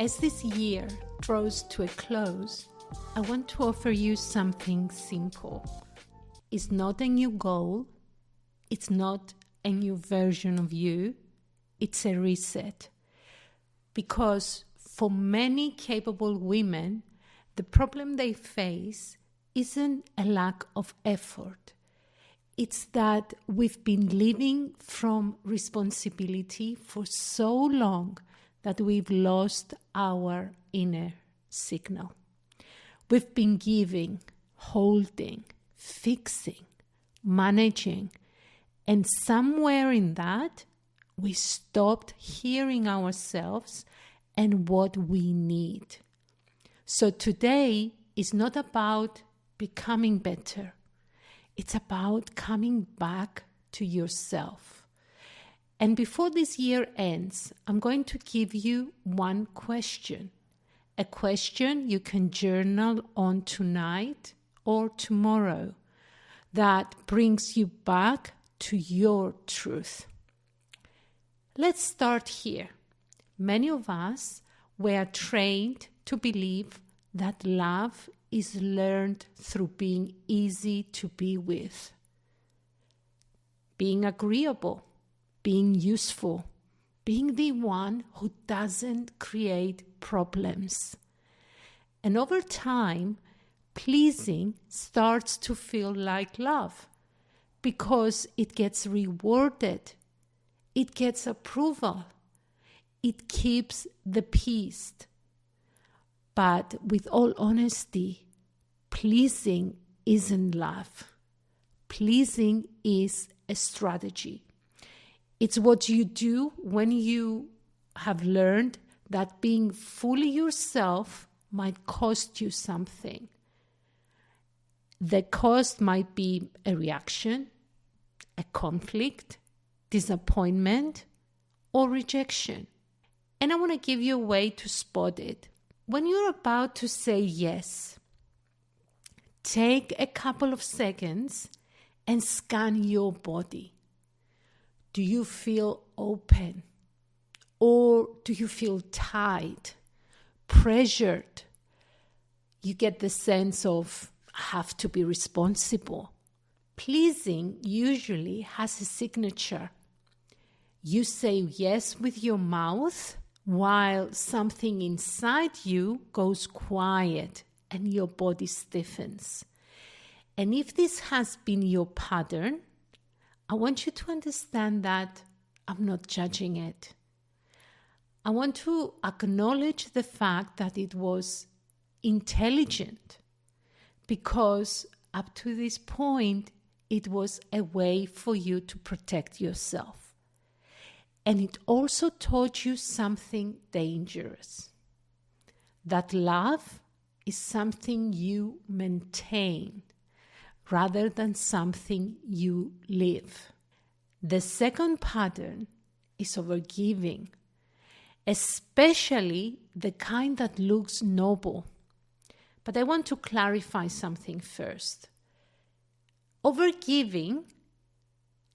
As this year draws to a close, I want to offer you something simple. It's not a new goal. It's not a new version of you. It's a reset. Because for many capable women, the problem they face isn't a lack of effort. It's that we've been living from responsibility for so long that we've lost our inner signal. We've been giving, holding, fixing, managing, and somewhere in that, we stopped hearing ourselves and what we need. So today is not about becoming better. It's about coming back to yourself. And before this year ends, I'm going to give you one question. A question you can journal on tonight or tomorrow that brings you back to your truth. Let's start here. Many of us were trained to believe that love is learned through being easy to be with, being agreeable, being useful, being the one who doesn't create problems. And over time, pleasing starts to feel like love because it gets rewarded, it gets approval, it keeps the peace. But with all honesty, pleasing isn't love. Pleasing is a strategy. It's what you do when you have learned that being fully yourself might cost you something. The cost might be a reaction, a conflict, disappointment, or rejection. And I want to give you a way to spot it. When you're about to say yes, take a couple of seconds and scan your body. Do you feel open? Or do you feel tight, pressured? You get the sense of, I have to be responsible. Pleasing usually has a signature. You say yes with your mouth while something inside you goes quiet and your body stiffens. And if this has been your pattern, I want you to understand that I'm not judging it. I want to acknowledge the fact that it was intelligent because up to this point, it was a way for you to protect yourself. And it also taught you something dangerous. That love is something you maintain rather than something you live. The second pattern is overgiving, especially the kind that looks noble. But I want to clarify something first. Overgiving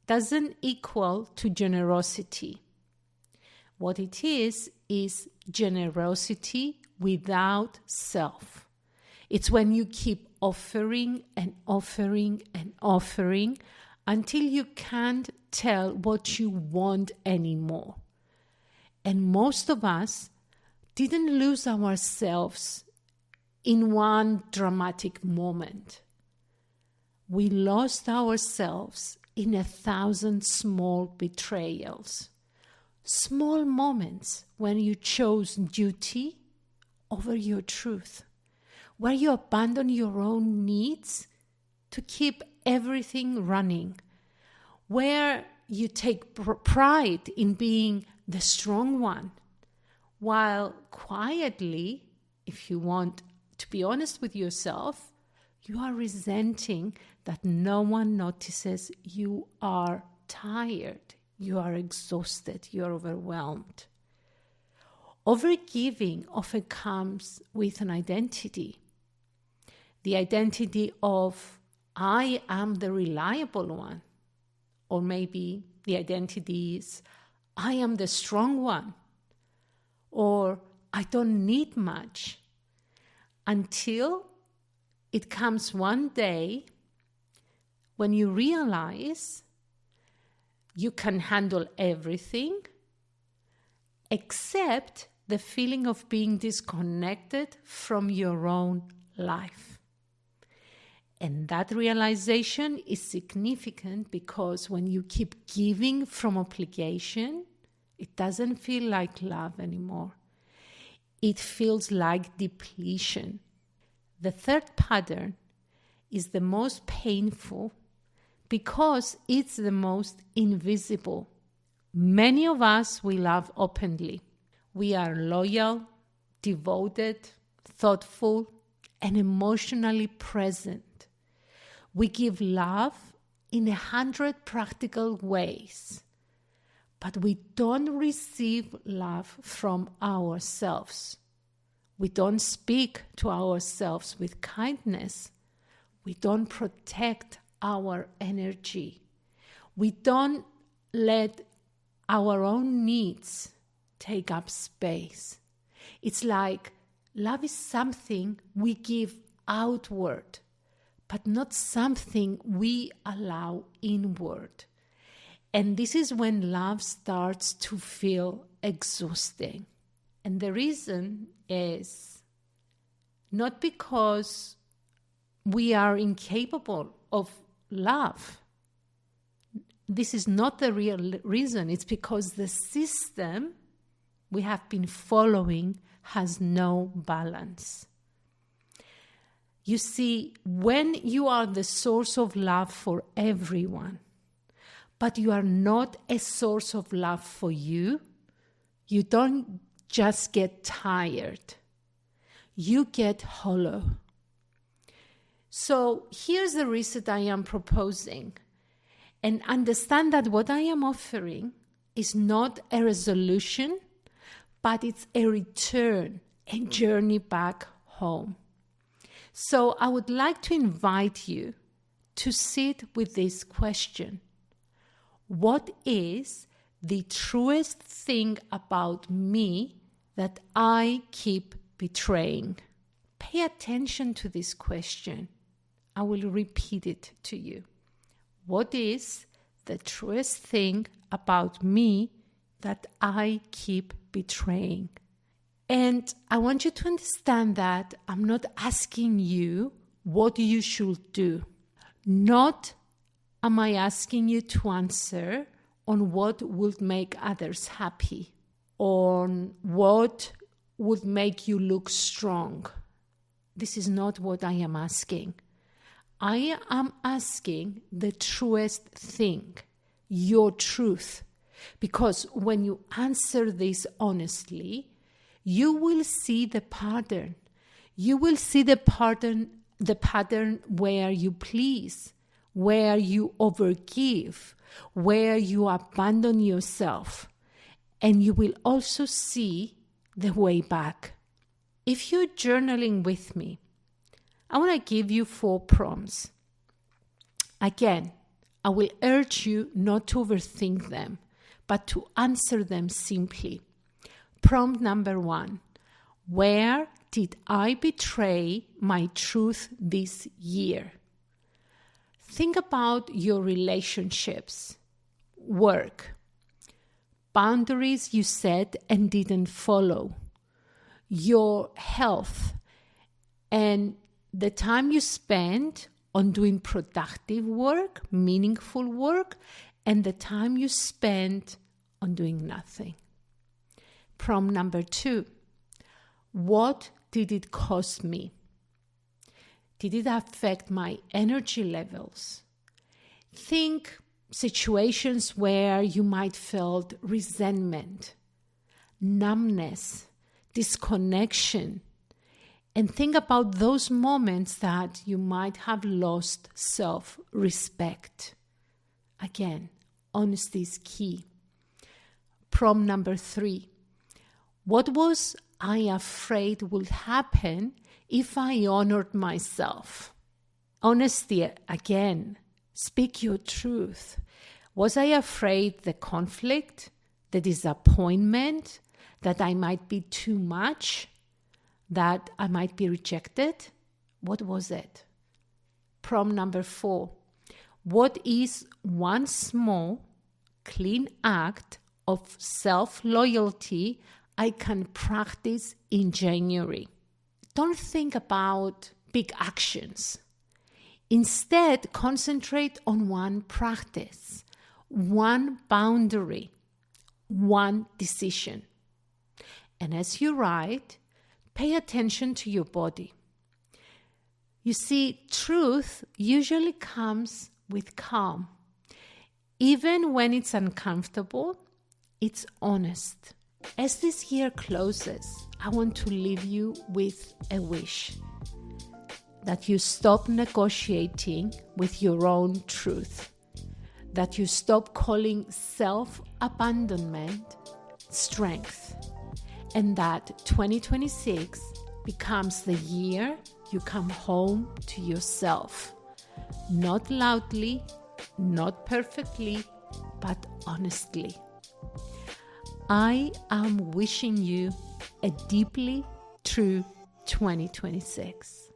doesn't equal to generosity. What it is generosity without self. It's when you keep offering and offering and offering until you can't tell what you want anymore. And most of us didn't lose ourselves in one dramatic moment. We lost ourselves in 1,000 small betrayals. Small moments when you chose duty over your truth, where you abandon your own needs to keep everything running, where you take pride in being the strong one, while quietly, if you want to be honest with yourself, you are resenting that no one notices you are tired, you are exhausted, you are overwhelmed. Overgiving often comes with an identity. The identity of, I am the reliable one. Or maybe the identity is, I am the strong one. Or I don't need much. Until it comes one day when you realize you can handle everything except the feeling of being disconnected from your own life. And that realization is significant because when you keep giving from obligation, it doesn't feel like love anymore. It feels like depletion. The third pattern is the most painful because it's the most invisible. Many of us, we love openly. We are loyal, devoted, thoughtful, and emotionally present. We give love in 100 practical ways, but we don't receive love from ourselves. We don't speak to ourselves with kindness. We don't protect our energy. We don't let our own needs take up space. It's like love is something we give outward, but not something we allow inward. And this is when love starts to feel exhausting. And the reason is not because we are incapable of love. This is not the real reason. It's because the system we have been following has no balance. You see, when you are the source of love for everyone, but you are not a source of love for you, you don't just get tired. You get hollow. So here's the reset I am proposing. And understand that what I am offering is not a resolution, but it's a return, a journey back home. So I would like to invite you to sit with this question. What is the truest thing about me that I keep betraying? Pay attention to this question. I will repeat it to you. What is the truest thing about me that I keep betraying? And I want you to understand that I'm not asking you what you should do. Not am I asking you to answer on what would make others happy, on what would make you look strong. This is not what I am asking. I am asking the truest thing, your truth. Because when you answer this honestly, you will see the pattern. You will see the pattern where you please, where you overgive, where you abandon yourself. And you will also see the way back. If you're journaling with me, I want to give you 4 prompts. Again, I will urge you not to overthink them, but to answer them simply. Prompt number 1. Where did I betray my truth this year? Think about your relationships, work, boundaries you set and didn't follow, your health, and the time you spend on doing productive work, meaningful work, and the time you spend on doing nothing. Prompt number 2. What did it cost me? Did it affect my energy levels? Think situations where you might felt resentment, numbness, disconnection, and think about those moments that you might have lost self-respect. Again, honesty is key. Prompt number 3. What was I afraid would happen if I honored myself? Honesty, again, speak your truth. Was I afraid the conflict, the disappointment, that I might be too much, that I might be rejected? What was it? Prompt number 4. What is one small, clean act of self-loyalty I can practice in January? Don't think about big actions. Instead, concentrate on one practice, one boundary, one decision. And as you write, pay attention to your body. You see, truth usually comes with calm. Even when it's uncomfortable, it's honest. As this year closes, I want to leave you with a wish that you stop negotiating with your own truth, that you stop calling self-abandonment strength, and that 2026 becomes the year you come home to yourself, not loudly, not perfectly, but honestly. I am wishing you a deeply true 2026.